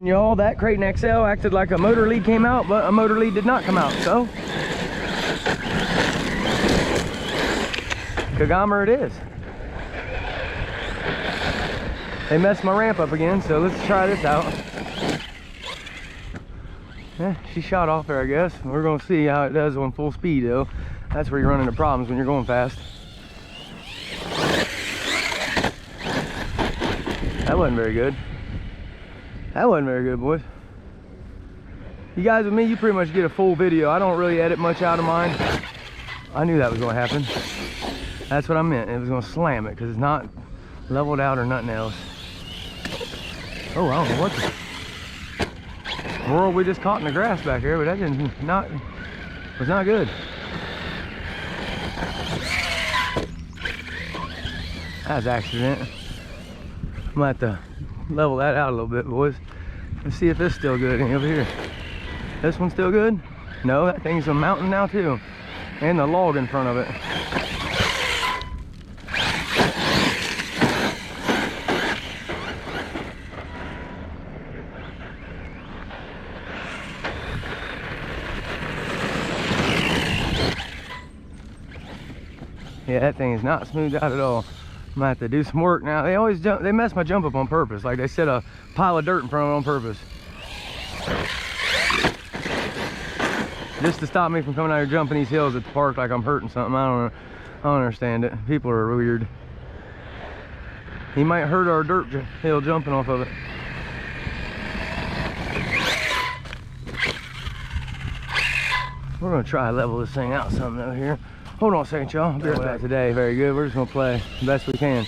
Y'all, that KRATON XL acted like a motor lead came out, but a motor lead did not come out, so Kagama it is. They messed my ramp up again, so let's try this out. Yeah, she shot off there, I guess. We're gonna see how it does on full speed though. That's where you run into problems when you're going fast. That wasn't very good. That wasn't very good, boys. You guys with me, you pretty much get a full video. I don't really edit much out of mine. I knew that was gonna happen. That's what I meant. It was gonna slam it because it's not leveled out or nothing else. Oh, I don't know what the world we just caught in the grass back here, but that was not good. That was an accident. I'm gonna have to level that out a little bit, boys. Let's see if it's still good. Any over here? This one's still good? No, that thing's a mountain now too. And the log in front of it. Yeah, that thing is not smoothed out at all. I'm gonna have to do some work now. They always jump, they mess my jump up on purpose. Like they set a pile of dirt in front of it on purpose. Just to stop me from coming out here jumping these hills at the park like I'm hurting something. I don't understand it. People are weird. He might hurt our dirt hill jumping off of it. We're gonna try to level this thing out something over here. Hold on a second, y'all. I'll be right back. Today, very good. We're just gonna play the best we can.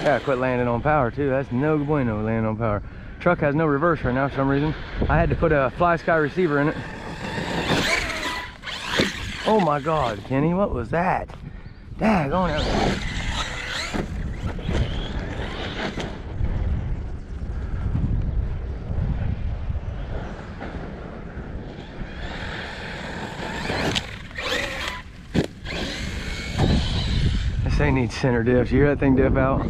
Gotta quit landing on power too. That's no bueno landing on power. Truck has no reverse right now for some reason. I had to put a fly sky receiver in it. Oh my God, Kenny, what was that? Daggone it. This thing needs center diff. You hear that thing diff out?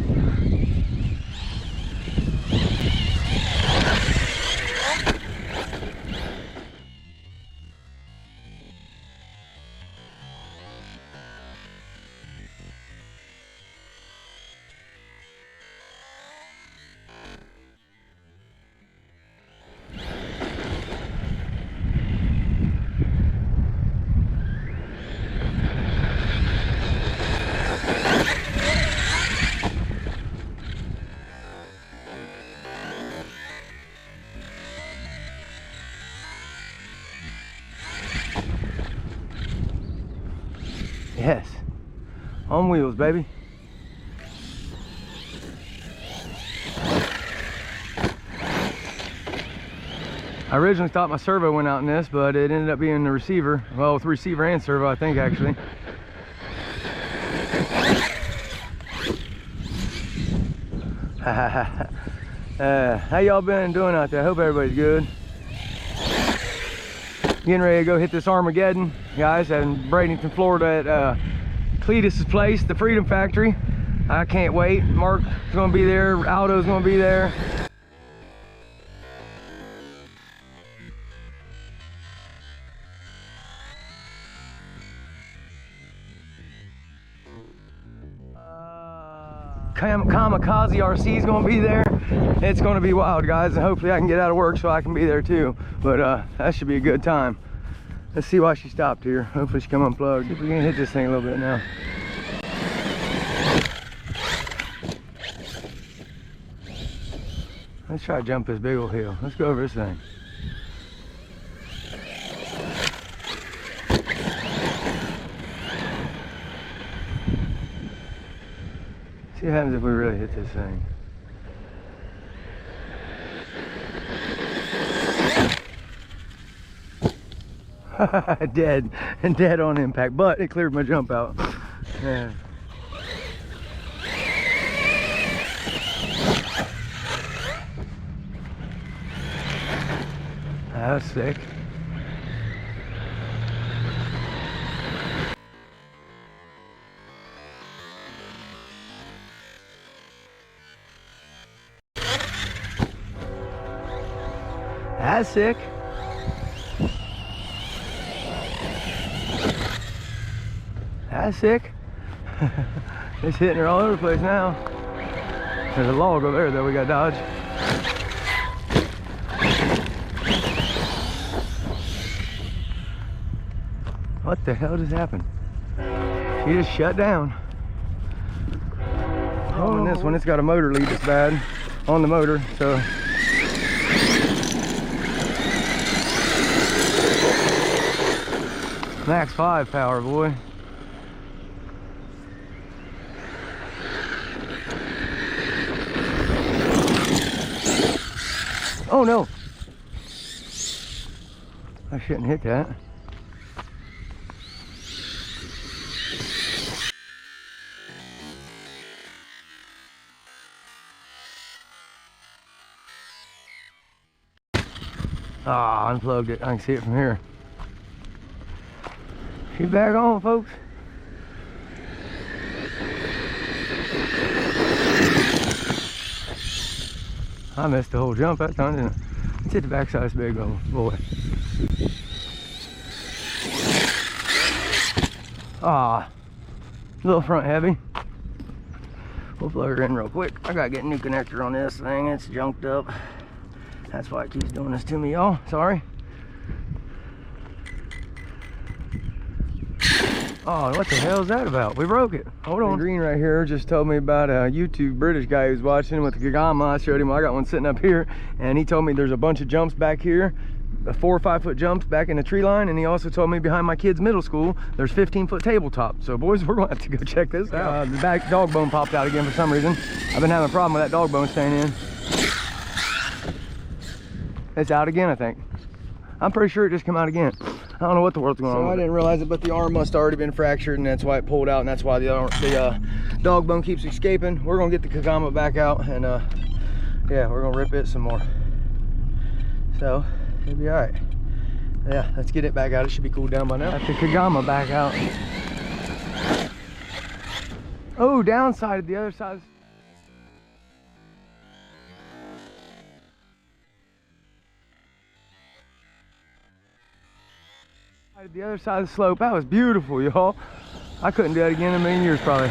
Yes, on wheels, baby. I originally thought my servo went out in this, but it ended up being the receiver. Well, with receiver and servo, I think, actually. How y'all been doing out there? I hope everybody's good. Getting ready to go hit this Armageddon, guys, in Bradenton, Florida at Cletus's place, the Freedom Factory. I can't wait. Mark's gonna be there, Aldo's gonna be there. Kamikaze RC is gonna be there. It's gonna be wild, guys, and hopefully I can get out of work so I can be there too. But that should be a good time. Let's see why she stopped here. Hopefully she come unplugged. See if we can hit this thing a little bit now. Let's try to jump this big old hill. Let's go over this thing. See what happens if we really hit this thing. Dead on impact, but it cleared my jump out. Yeah. That's sick. That's sick. That's sick. It's hitting her all over the place now. There's a log over there that we got to dodge. What the hell just happened? She just shut down. Oh, and this one, it's got a motor lead that's bad on the motor, so. Max 5 power, boy. Oh no! I shouldn't hit that. Ah, unplugged it. I can see it from here. She's back on, folks. I missed the whole jump that time, didn't I? Let's hit the backside of this big boy. Ah, a little front heavy. We'll plug her in real quick. I gotta get a new connector on this thing. It's junked up. That's why it keeps doing this to me, y'all. Sorry. Oh, what the hell is that about? We broke it. Hold on. Green right here just told me about a YouTube British guy who's watching with the Kagama. I showed him, I got one sitting up here, and he told me there's a bunch of jumps back here, 4 or 5 foot jumps back in the tree line, and he also told me behind my kid's middle school, there's 15-foot tabletop. So boys, we're gonna have to go check this out. The back dog bone popped out again for some reason. I've been having a problem with that dog bone staying in. It's out again, I think. I'm pretty sure it just came out again. I don't know what the world's going on. So I didn't realize it, but the arm must have already been fractured, and that's why it pulled out, and that's why the dog bone keeps escaping. We're gonna get the Kagama back out, and yeah, we're gonna rip it some more. So it'll be all right. Yeah, let's get it back out. It should be cooled down by now. Got the Kagama back out. Oh, downside, the other side. The other side of the slope, that was beautiful, y'all. I couldn't do that again in a million years, probably.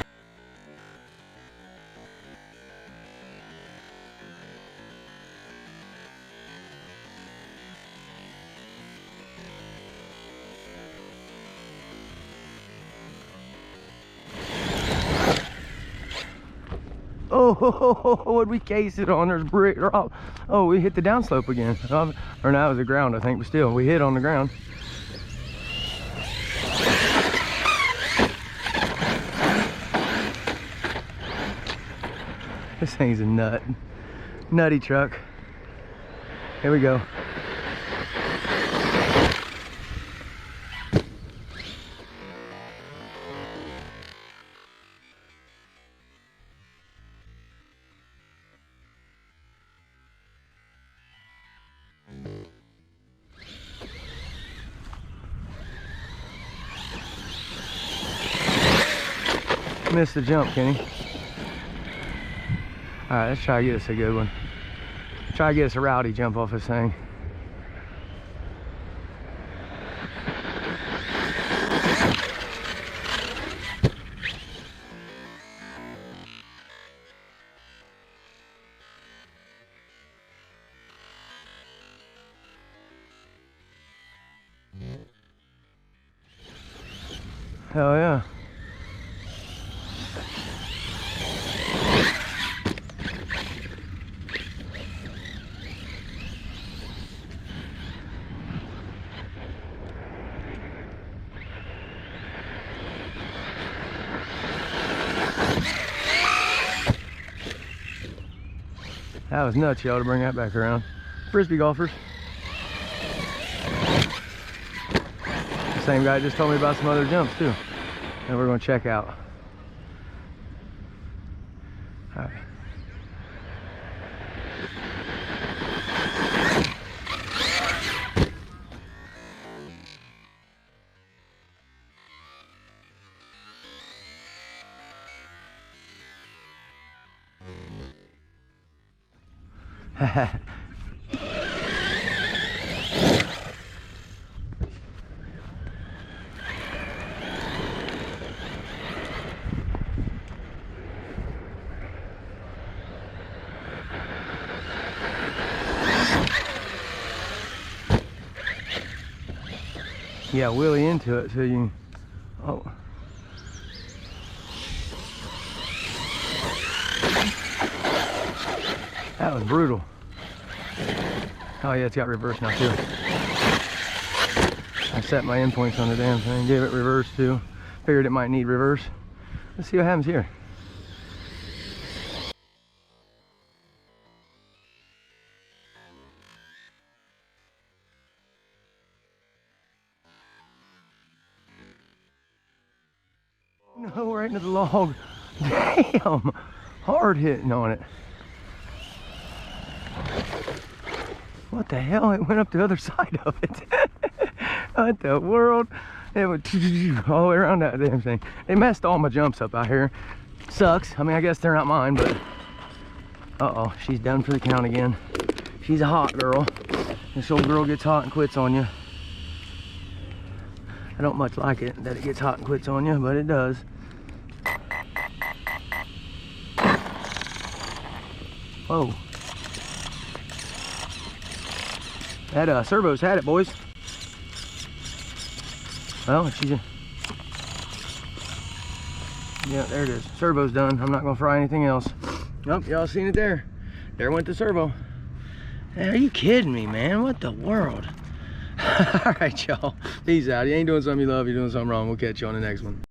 Oh, what'd we case it on? There's brick. Oh, we hit the downslope again. Or now it was the ground, I think, but still, we hit on the ground. This thing's a nutty truck. Here we go. Missed the jump, Kenny. All right, let's try to get us a good one. Try to get us a rowdy jump off this thing. Hell yeah. That was nuts, y'all, to bring that back around. Frisbee golfers. The same guy just told me about some other jumps too, that we're gonna check out. All right. Yeah, wheelie into it so you, oh. That was brutal. Oh yeah, it's got reverse now too. I set my endpoints on the damn thing, gave it reverse too. Figured it might need reverse. Let's see what happens here. No, right into the log. Damn, hard hitting on it. What the hell? It went up the other side of it. What the world? It went all the way around that damn thing. They messed all my jumps up out here. Sucks. I mean, I guess they're not mine, but uh-oh, she's done for the count again. She's a hot girl. This old girl gets hot and quits on you. I don't much like it that it gets hot and quits on you, but it does. Whoa. That servo's had it, boys. Well, she's in. Yeah, there it is. Servo's done. I'm not gonna fry anything else. Nope, y'all seen it there. There went the servo. Hey, are you kidding me, man? What the world? All right, y'all. Peace out. You ain't doing something you love, you're doing something wrong. We'll catch you on the next one.